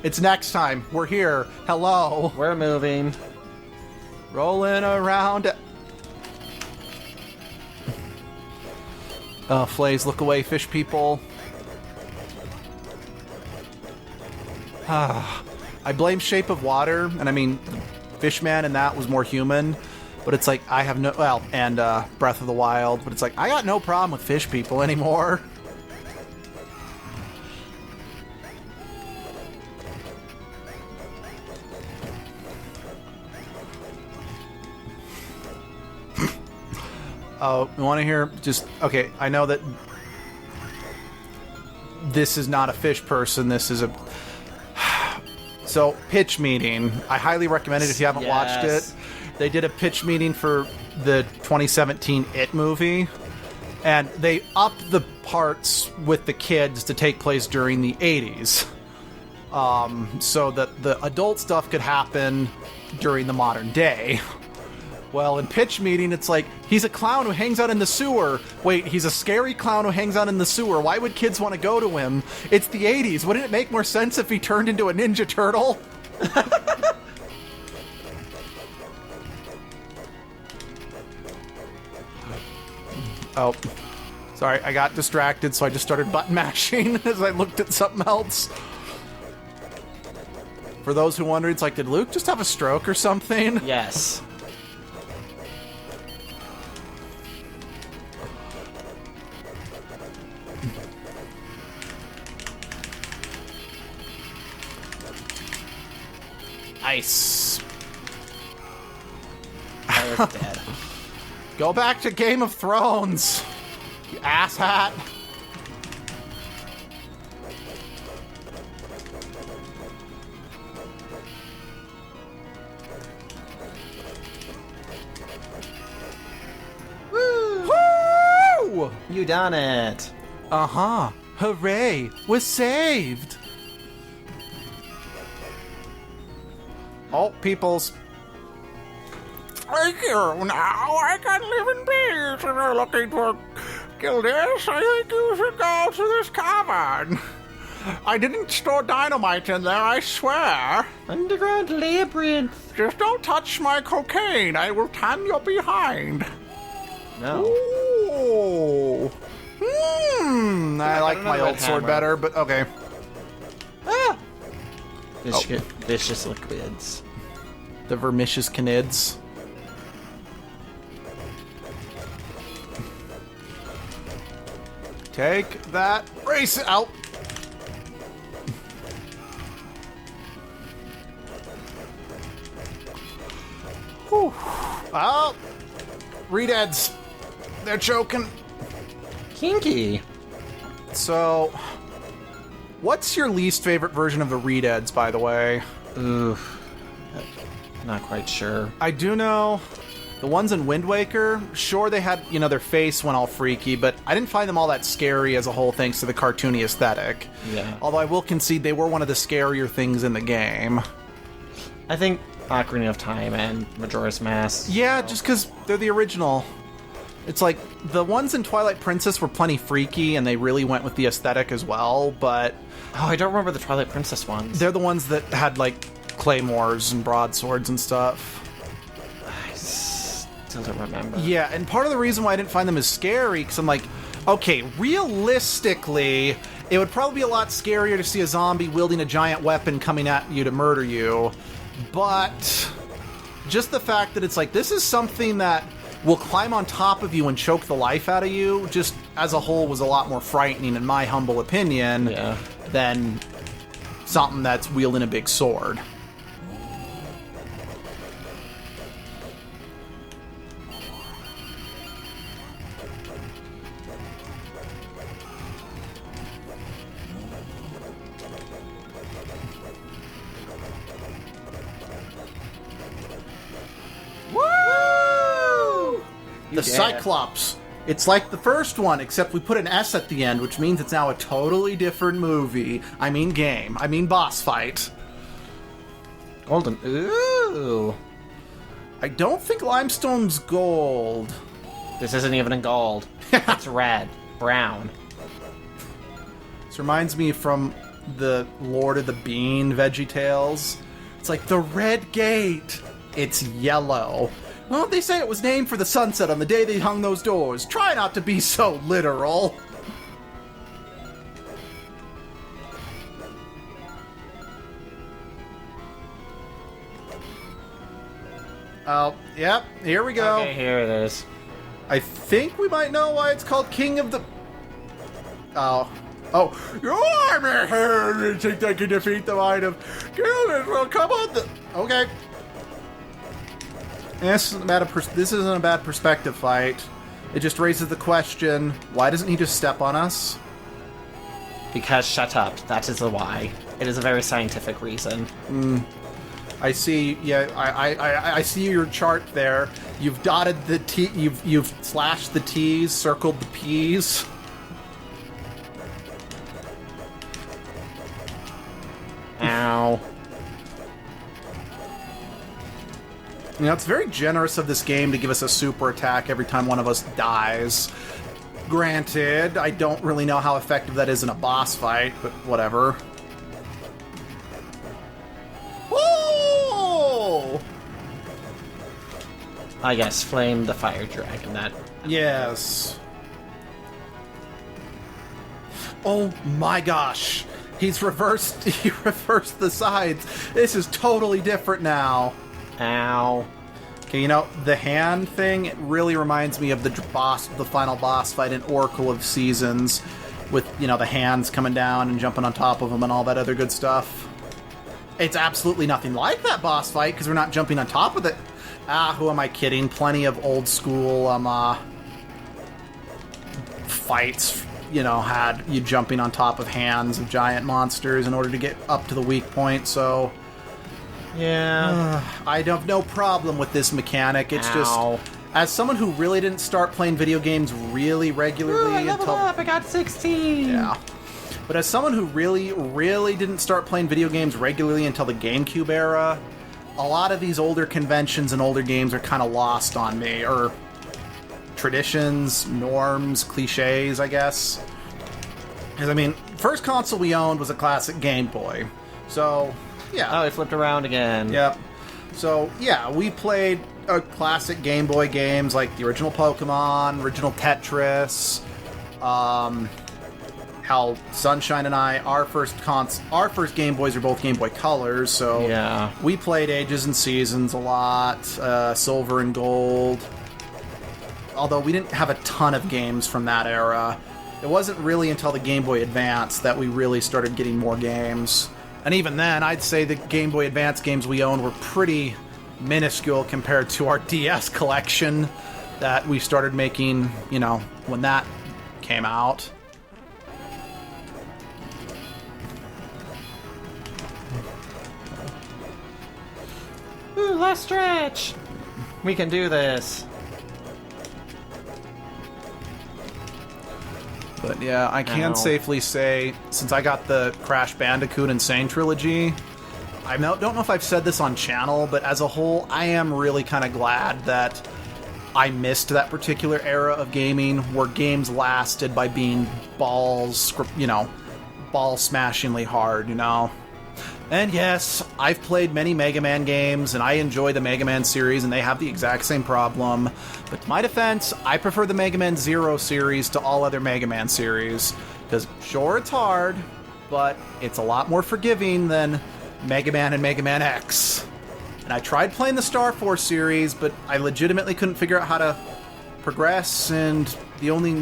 It's next time. We're here. Hello. We're moving. Rolling around. Flays, look away, fish people. I blame Shape of Water, and I mean, Fishman and that was more human, but it's like, I have no, well, and Breath of the Wild, but it's like, I got no problem with fish people anymore. Oh, you want to hear just... Okay, I know that this is not a fish person. This is a... So, pitch meeting. I highly recommend it if you haven't watched it. They did a pitch meeting for the 2017 It movie, and they upped the parts with the kids to take place during the 80s. So that the adult stuff could happen during the modern day. Well, in pitch meeting, it's like, he's a clown who hangs out in the sewer. Wait, he's a scary clown who hangs out in the sewer. Why would kids want to go to him? It's the 80s. Wouldn't it make more sense if he turned into a Ninja Turtle? Oh, sorry, I got distracted, so I just started button mashing as I looked at something else. For those who wonder, it's like, did Luke just have a stroke or something? Yes. Nice. They're dead. Go back to Game of Thrones, you asshat. Woo! Woo! You done it. Uh-huh. Hooray! We're saved! Oh, peoples. Thank you. Now I can live in peace. And you're looking to kill this? I think you should go to this cavern. I didn't store dynamite in there, I swear. Underground labyrinth. Just don't touch my cocaine. I will tan your behind. No. Ooh. I like my old sword hammer. better, but okay. Ah! Vicious liquids. The vermicious canids. Take that. Race it out. Whew. Oh. Redeads. They're choking. Kinky. So, what's your least favorite version of the Redeads, by the way? Oof. Not quite sure. I do know the ones in Wind Waker, sure they had, you know, their face went all freaky, but I didn't find them all that scary as a whole thanks to the cartoony aesthetic. Yeah. Although I will concede they were one of the scarier things in the game. I think Ocarina of Time and Majora's Mask. Yeah, just because they're the original. It's like, the ones in Twilight Princess were plenty freaky, and they really went with the aesthetic as well, but... Oh, I don't remember the Twilight Princess ones. They're the ones that had, like, claymores and broadswords and stuff. I still don't remember. Yeah, and part of the reason why I didn't find them as scary, because I'm like, okay, realistically, it would probably be a lot scarier to see a zombie wielding a giant weapon coming at you to murder you, but just the fact that it's like, this is something that will climb on top of you and choke the life out of you, just as a whole was a lot more frightening, in my humble opinion, than something that's wielding a big sword. The Cyclops. It's like the first one, except we put an S at the end, which means it's now a totally different movie. I mean game. I mean boss fight. Golden. Ooh. I don't think limestone's gold. This isn't even in gold. It's red. Brown. This reminds me from the Lord of the Bean VeggieTales. It's like, the red gate. It's yellow. Well, they say it was named for the sunset on the day they hung those doors. Try not to be so literal. Oh, yep, here we go. Okay, here it is. I think we might know why it's called King of the... Oh, you're here. You think they can defeat the might of Gildan? Well, come on. Okay. This isn't a bad perspective fight. It just raises the question, why doesn't he just step on us? Because shut up. That is the why. It is a very scientific reason. I see. Yeah, I see your chart there. You've dotted the T. You've slashed the T's, circled the P's. Ow. You know, it's very generous of this game to give us a super attack every time one of us dies. Granted, I don't really know how effective that is in a boss fight, but whatever. Whoa! I guess Flame the Fire Dragon. That. Yes. Oh my gosh. He reversed the sides. This is totally different now. Ow. Okay, you know, the hand thing really reminds me of the final boss fight in Oracle of Seasons, with, you know, the hands coming down and jumping on top of them and all that other good stuff. It's absolutely nothing like that boss fight, because we're not jumping on top of it. Who am I kidding? Plenty of old school fights, you know, had you jumping on top of hands of giant monsters in order to get up to the weak point, so... Yeah. I have no problem with this mechanic. It's Ow. just, as someone who really didn't start playing video games really regularly I leveled up. I got 16. Yeah. But as someone who really didn't start playing video games regularly until the GameCube era, a lot of these older conventions and older games are kind of lost on me, or traditions, norms, cliches, I guess. Because, I mean, first console we owned was a classic Game Boy. So, yeah. Oh, it flipped around again. Yep. So, yeah, we played classic Game Boy games like the original Pokemon, original Tetris, hell, Sunshine and I, our first Game Boys are both Game Boy Colors, so yeah. We played Ages and Seasons a lot, Silver and Gold. Although we didn't have a ton of games from that era. It wasn't really until the Game Boy Advance that we really started getting more games. And even then, I'd say the Game Boy Advance games we owned were pretty minuscule compared to our DS collection that we started making, you know, when that came out. Ooh, last stretch! We can do this. But yeah, I can Ow. safely say, since I got the Crash Bandicoot Insane trilogy, I don't know if I've said this on channel, but as a whole, I am really kind of glad that I missed that particular era of gaming where games lasted by being ball-smashingly hard, you know? And yes, I've played many Mega Man games, and I enjoy the Mega Man series, and they have the exact same problem. But to my defense, I prefer the Mega Man Zero series to all other Mega Man series. Because, sure, it's hard, but it's a lot more forgiving than Mega Man and Mega Man X. And I tried playing the Star Force series, but I legitimately couldn't figure out how to progress, and the only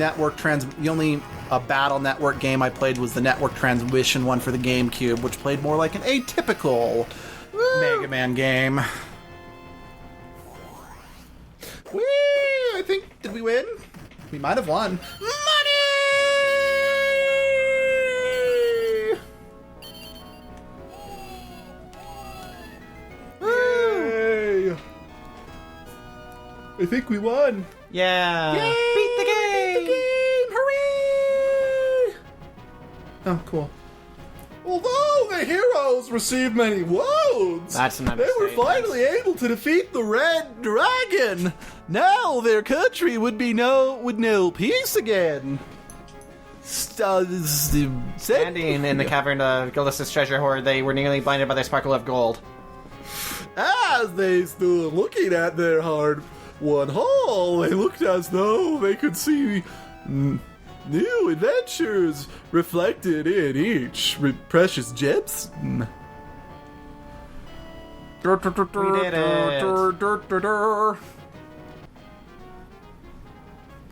Battle Network game I played was the Network Transmission one for the GameCube, which played more like an atypical Mega Man game. Whee! I think, did we win? We might have won. Money! Yay! I think we won. Yeah. Yay! Beat the game! Beat the game! Hooray! Oh, cool. Although the heroes received many wounds, That's an they were understatement. finally able to defeat the Red Dragon. Now their country would know peace again. Standing in the cavern of Gildas' treasure hoard, they were nearly blinded by the sparkle of gold. As they stood looking at their hard-won haul, they looked as though they could see new adventures reflected in each precious gemstone. We did it.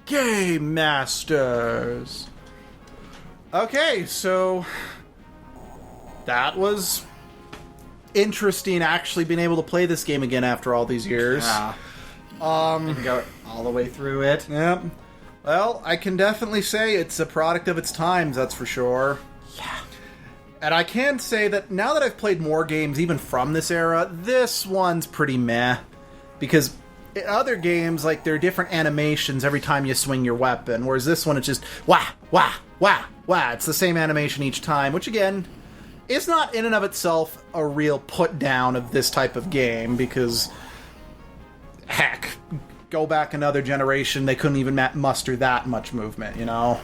Game Masters. Okay, so that was interesting actually being able to play this game again after all these years. Yeah. You can go all the way through it. Yep. Well, I can definitely say it's a product of its times, that's for sure. Yeah. And I can say that now that I've played more games, even from this era, this one's pretty meh. Because in other games, like, there are different animations every time you swing your weapon, whereas this one, it's just wah, wah, wah, wah. It's the same animation each time, which, again, is not in and of itself a real put-down of this type of game, because, heck, go back another generation, they couldn't even muster that much movement, you know?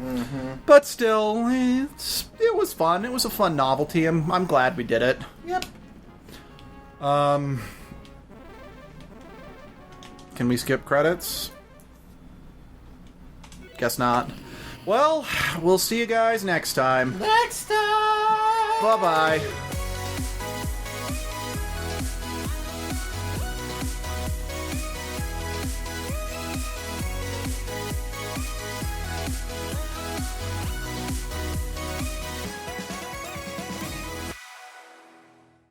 Mm-hmm. But still, it was fun. It was a fun novelty. I'm glad we did it. Yep. Can we skip credits? Guess not. Well, we'll see you guys next time. Next time! Bye-bye.